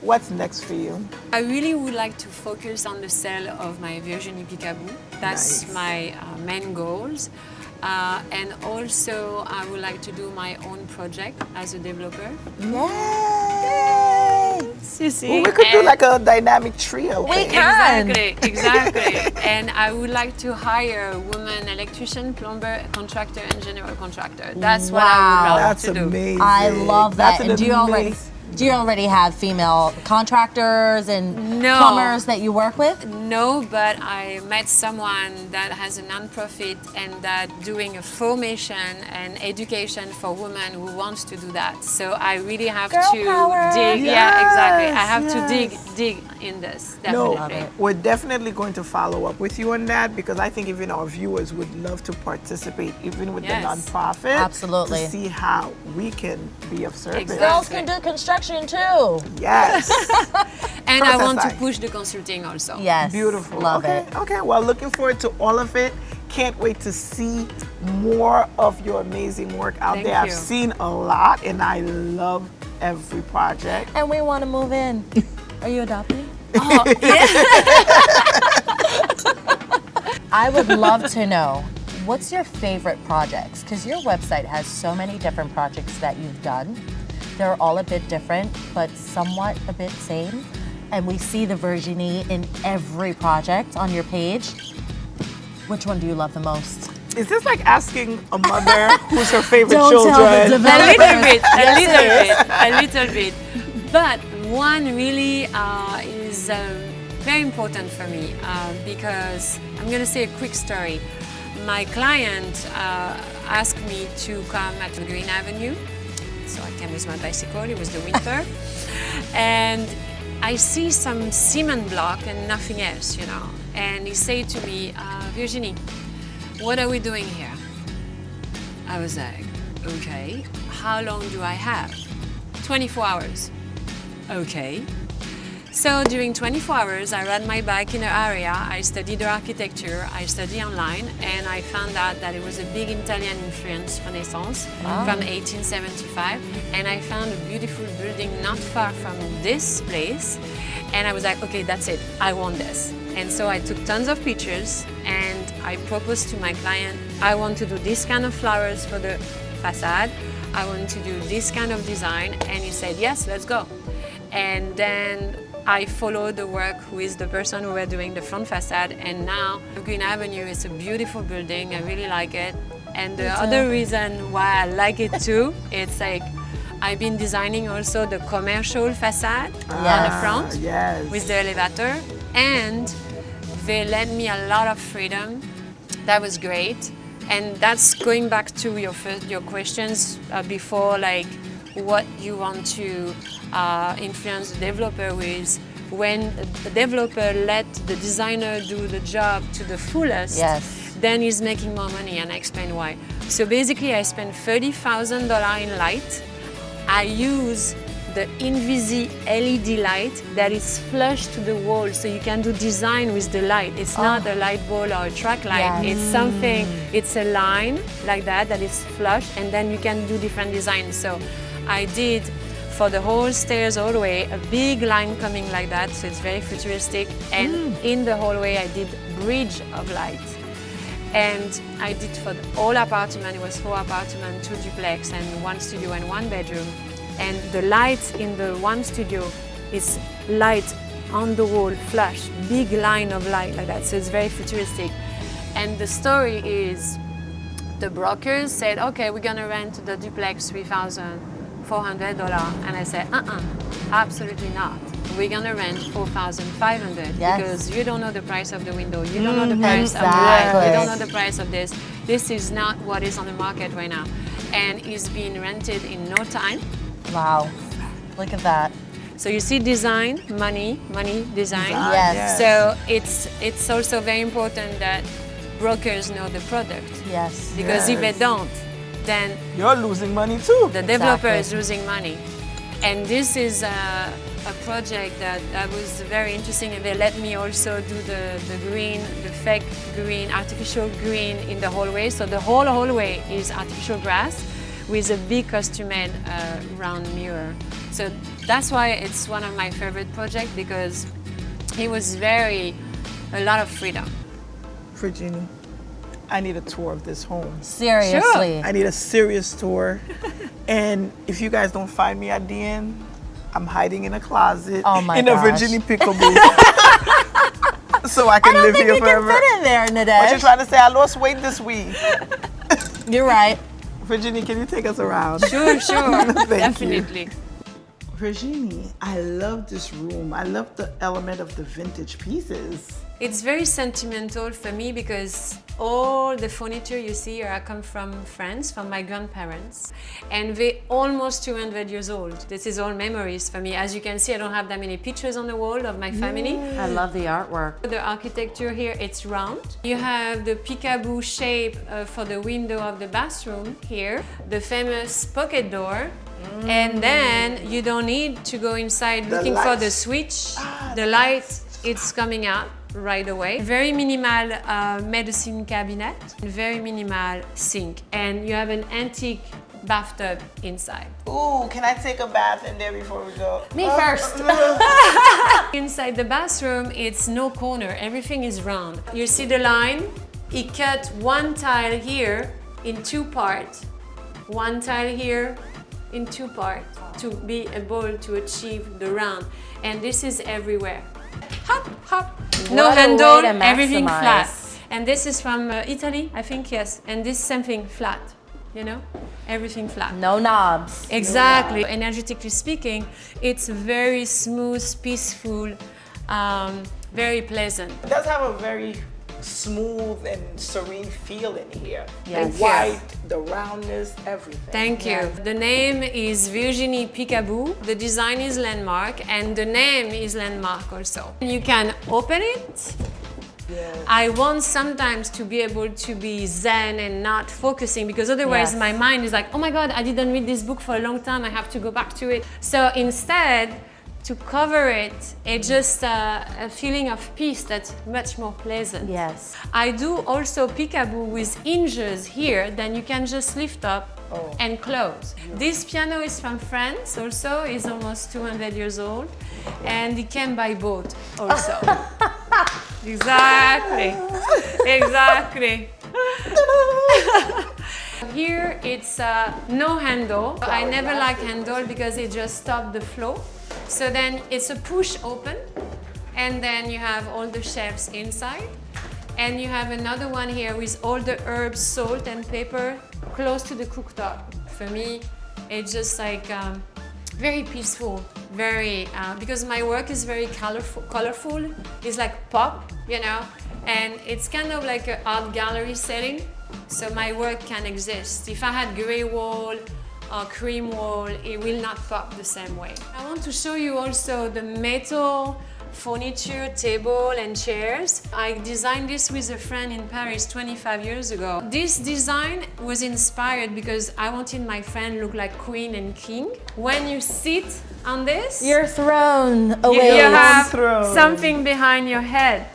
What's next for you? I really would like to focus on the sale of my Virginie Picaboo. That's Nice. my main goals. And also, I would like to do my own project as a developer. Yay! You see? Well, we could do like a dynamic trio. We thing. can. Exactly. And I would like to hire a woman electrician, plumber, contractor, and general contractor. That's what I would love That's to do. amazing. I love that. That's an And do you already have female contractors and No. plumbers that you work with? No, but I met someone that has a non-profit and that doing a formation and education for women who wants to do that. So I really have Girl to power. dig. Yes, Yeah, exactly. I have to yes. dig in this. No, Definitely. we're definitely going to follow up with you on that because I think even our viewers would love to participate, even with Yes. the nonprofit. Absolutely. To see how we can be of service. Exactly. Girls can do construction too. Yes. And I want to Process push the consulting also. Yes. Beautiful. Love okay. it. Okay. Well, looking forward to all of it. Can't wait to see more of your amazing work out Thank there. I've you. seen a lot and I love every project. And we want to move in. Are you adopting? Oh, yeah. I would love to know, what's your favorite projects? Because your website has so many different projects that you've done. They're all a bit different, but somewhat a bit same. And we see the Virginie in every project on your page. Which one do you love the most? Is this like asking a mother who's her favorite Don't children? tell the A developers. little bit, Yes, a little bit. But one really is very important for me because I'm going to say a quick story. My client asked me to come at Green Avenue. So I came with my bicycle, it was the winter. And I see some cement block and nothing else, you know. And he said to me, Virginie, what are we doing here? I was like, okay, how long do I have? 24 hours. Okay. So during 24 hours, I rode my bike in the area, I studied the architecture, I studied online, and I found out that it was a big Italian influence, Renaissance, from 1875. And I found a beautiful building not far from this place. And I was like, okay, that's it, I want this. And so I took tons of pictures and I proposed to my client, I want to do this kind of flowers for the facade, I want to do this kind of design, and he said, yes, let's go. And then I followed the work with the person who were doing the front facade, and now Green Avenue is a beautiful building, I really like it. And the other reason why I like it too, it's like, I've been designing also the commercial facade on the front Yes. with the elevator, and they let me a lot of freedom. That was great. And that's going back to your questions before, like what you want to influence the developer with. When the developer let the designer do the job to the fullest, Yes. then he's making more money, and I explain why. So basically I spent $30,000 in light. I use the Invisi LED light that is flush to the wall, so you can do design with the light. It's not a light bulb or a track light. Yes. It's something, it's a line like that is flush, and then you can do different designs. So I did for the whole stairs all the way, a big line coming like that, so it's very futuristic. And in the hallway I did bridge of light. And I did for the whole apartment, it was 4 apartments, 2 duplex, and 1 studio and 1 bedroom. And the light in the 1 studio is light on the wall, flush, big line of light like that. So it's very futuristic. And the story is, the brokers said, okay, we're gonna rent the duplex $3,400. And I said, absolutely not. We're gonna rent $4,500 because you don't know the price of the window, you don't know the price of the light, you don't know the price of this. This is not what is on the market right now. And it's being rented in no time. Wow, look at that. So you see design, money, design. Yes. So it's also very important that brokers know the product. Yes. Because if they don't, then You're losing money too. the developer is losing money. And this is a project that was very interesting, and they let me also do the green, the fake green, artificial green in the hallway. So the whole hallway is artificial grass with a big custom-made round mirror. So that's why it's one of my favorite projects, because it was a lot of freedom. Virginie, I need a tour of this home. Seriously. I need a serious tour. And if you guys don't find me at the end, I'm hiding in a closet in a Virginie pickle booth. So I can live here forever. I don't think you can fit in there, Nadege. What you trying to say? I lost weight this week. You're right. Virginie, can you take us around? Sure, Thank definitely. you. Virginie, I love this room. I love the element of the vintage pieces. It's very sentimental for me because all the furniture you see here come from France, from my grandparents, and they're almost 200 years old. This is all memories for me. As you can see, I don't have that many pictures on the wall of my family. I love the artwork. The architecture here, it's round. You have the peekaboo shape for the window of the bathroom here, the famous pocket door. And then you don't need to go inside looking for the switch. The light, it's coming out right away. Very minimal medicine cabinet, very minimal sink. And you have an antique bathtub inside. Ooh, can I take a bath in there before we go? Me first. Inside the bathroom, it's no corner. Everything is round. You see the line? He cut one tile here in two parts. One tile here in two parts to be able to achieve the round. And this is everywhere. Hop, hop. No What a handle, way to everything maximize. flat. And this is from Italy, I think, yes. And this something flat, you know? Everything flat. No knobs. Exactly. Energetically speaking, it's very smooth, peaceful, very pleasant. It does have a very smooth and serene feel in here. Yes. The white, the roundness, everything. Thank you. The name is Virginie Peekaboo. The design is landmark, and the name is landmark also. You can open it. Yes. I want sometimes to be able to be zen and not focusing, because otherwise Yes. my mind is like, oh my God, I didn't read this book for a long time, I have to go back to it. So instead, to cover it, it's just a feeling of peace that's much more pleasant. Yes. I do also peekaboo with hinges here, then you can just lift up and close. This piano is from France also, it's almost 200 years old, and it came by boat also. Exactly, exactly. Here it's no handle. I never like handle because it just stops the flow. So then it's a push open, and then you have all the shelves inside. And you have another one here with all the herbs, salt and pepper close to the cooktop. For me, it's just like very peaceful, very, because my work is very colorful. It's like pop, you know, and it's kind of like an art gallery setting. So my work can exist. If I had gray wall or cream wall, it will not pop the same way. I want to show you also the metal furniture, table and chairs. I designed this with a friend in Paris 25 years ago. This design was inspired because I wanted my friend look like queen and king. When you sit on this, Your throne you awaits. have Throne. something behind your head.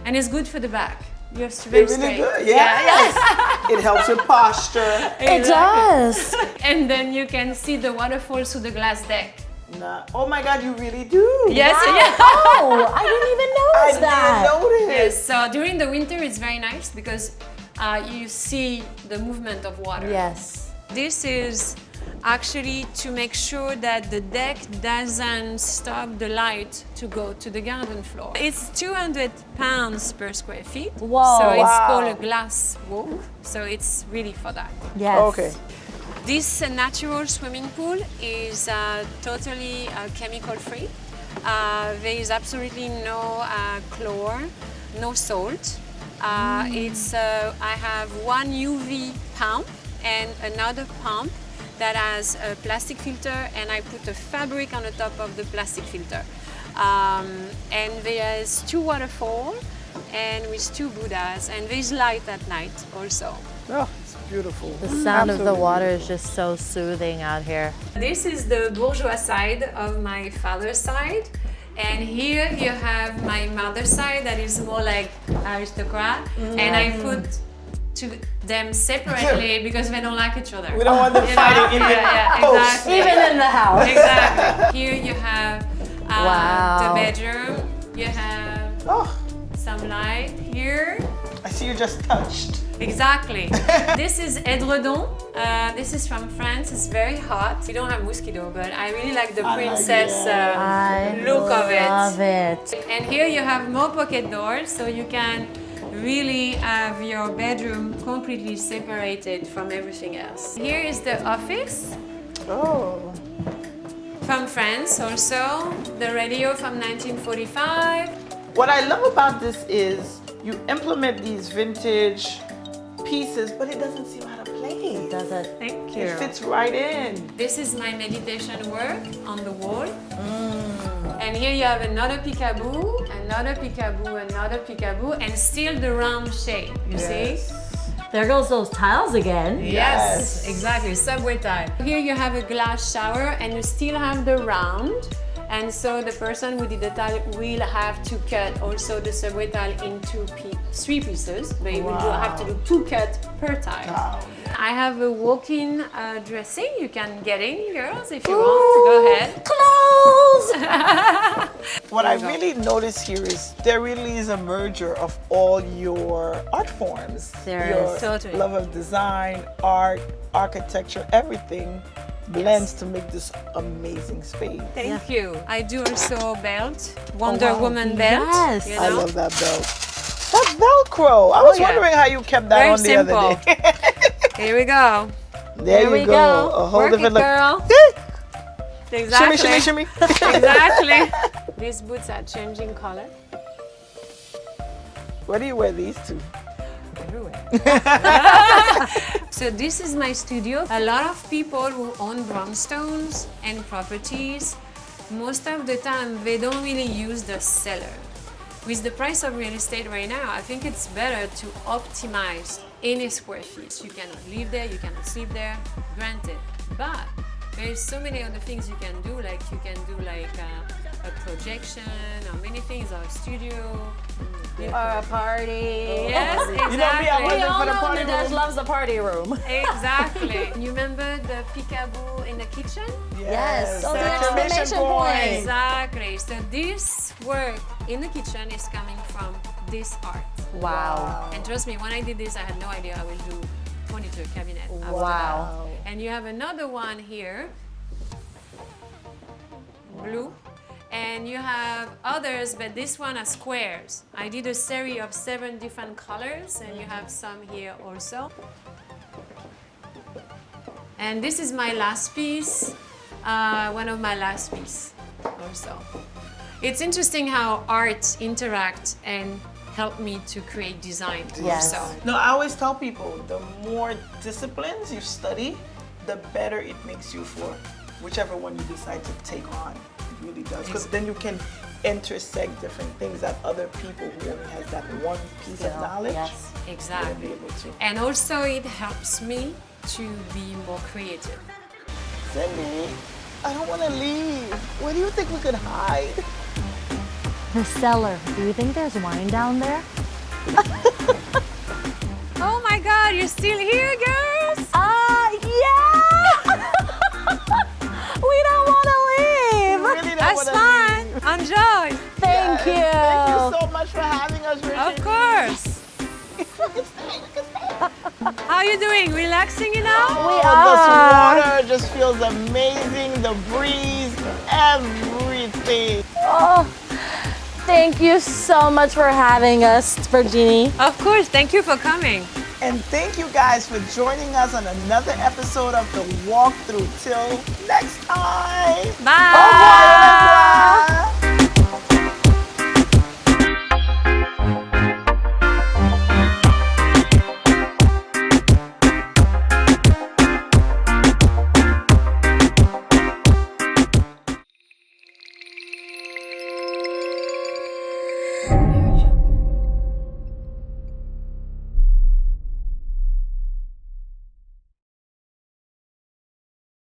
And it's good for the back. You're very It's really straight. good. Yes. It helps with posture. It does. And then you can see the waterfall through the glass deck. Nah. Oh my God, you really do. Yes, Wow. yeah. Oh, I didn't even I notice that. didn't notice. Yes, so during the winter it's very nice because you see the movement of water. Yes. This is actually to make sure that the deck doesn't stop the light to go to the garden floor. It's 200 pounds per square feet. Whoa. So it's Wow. called a glass walk. So it's really for that. Yes. Okay. This natural swimming pool is totally chemical free. There is absolutely no chlor, no salt. I have one UV pump and another pump that has a plastic filter, and I put a fabric on the top of the plastic filter. And there's two waterfalls and with two Buddhas, and there's light at night also. Oh, it's beautiful. The sound of the Absolutely water is just so soothing out here. This is the bourgeois side of my father's side. And here you have my mother's side that is more like aristocrat. And I put to them separately because they don't like each other. We don't want them fighting in the house. Exactly. Even in the house. Exactly. Here you have the bedroom. You have some light here. I see you just touched. Exactly. This is edredon. This is from France. It's very hot. We don't have mosquito, but I really like the princess look of it. I love it. And here you have more pocket doors, so you can really have your bedroom completely separated from everything else. Here is the office. Oh. From France also. The radio from 1945. What I love about this is you implement these vintage pieces, but it doesn't seem out of place. Does it? Thank you. It fits right in. This is my meditation work on the wall. And here you have another peekaboo, another peekaboo, another peekaboo, and still the round shape, you see? There goes those tiles again. Yes, exactly, subway tile. Here you have a glass shower and you still have the round. And so the person who did the tile will have to cut also the subway tile into 3 pieces, but you will have to do 2 cuts per tile. Wow. I have a walk-in dressing. You can get in, girls, if you want. Go ahead. Clothes! What I really notice here is there really is a merger of all your art forms. There your is. Totally. love of design, art, architecture, everything blends to make this amazing space. Thank you. I do also belt, Wonder Woman belt. Yes. You I know? love that belt. That's Velcro. I was wondering how you kept that Very on the other simple. day. Here we go. There we you go. go. A whole Work it, different look. girl. Shimmy, Exactly. shimmy, shimmy. Exactly. These boots are changing color. Where do you wear these to? Everywhere. So this is my studio. A lot of people who own brownstones and properties, most of the time they don't really use the cellar. With the price of real estate right now, I think it's better to optimize any square feet. You cannot live there, you cannot sleep there, granted. But there's so many other things you can do, like you can do like a projection or many things, or a studio. Or a party. Yes, exactly. You know me, I We wasn't all for the know party Nadege room. loves the party room. Exactly. You remember the peekaboo in the kitchen? Yes. Oh, the exclamation exclamation point. Exactly. So this work in the kitchen is coming from this art. Wow. And trust me, when I did this, I had no idea I will do furniture cabinet. after Wow. that. And you have another one here, blue. And you have others, but this one are squares. I did a series of 7 different colors, and you have some here also. And this is my last piece, one of my last piece also. It's interesting how art interact and help me to create design Yes. also. No, I always tell people the more disciplines you study, the better it makes you for whichever one you decide to take on. It really does. Because then you can intersect different things that other people who only has that one piece of knowledge Yes. wouldn't be Exactly. able to. And also it helps me to be more creative. Cindy, I don't want to leave. Where do you think we could hide? The cellar. Do you think there's wine down there? Oh my God, you're still here, girls? Yeah! We don't want to leave. Really don't That's wanna fine. leave. Enjoy. Thank you. Thank you so much for having us, Virginie. Of course. How are you doing? Relaxing enough? We This are. water just feels amazing. The breeze, everything. Oh, thank you so much for having us, Virginie. Of course. Thank you for coming. And thank you guys for joining us on another episode of The Walkthrough. Till next time. Bye. Au revoir.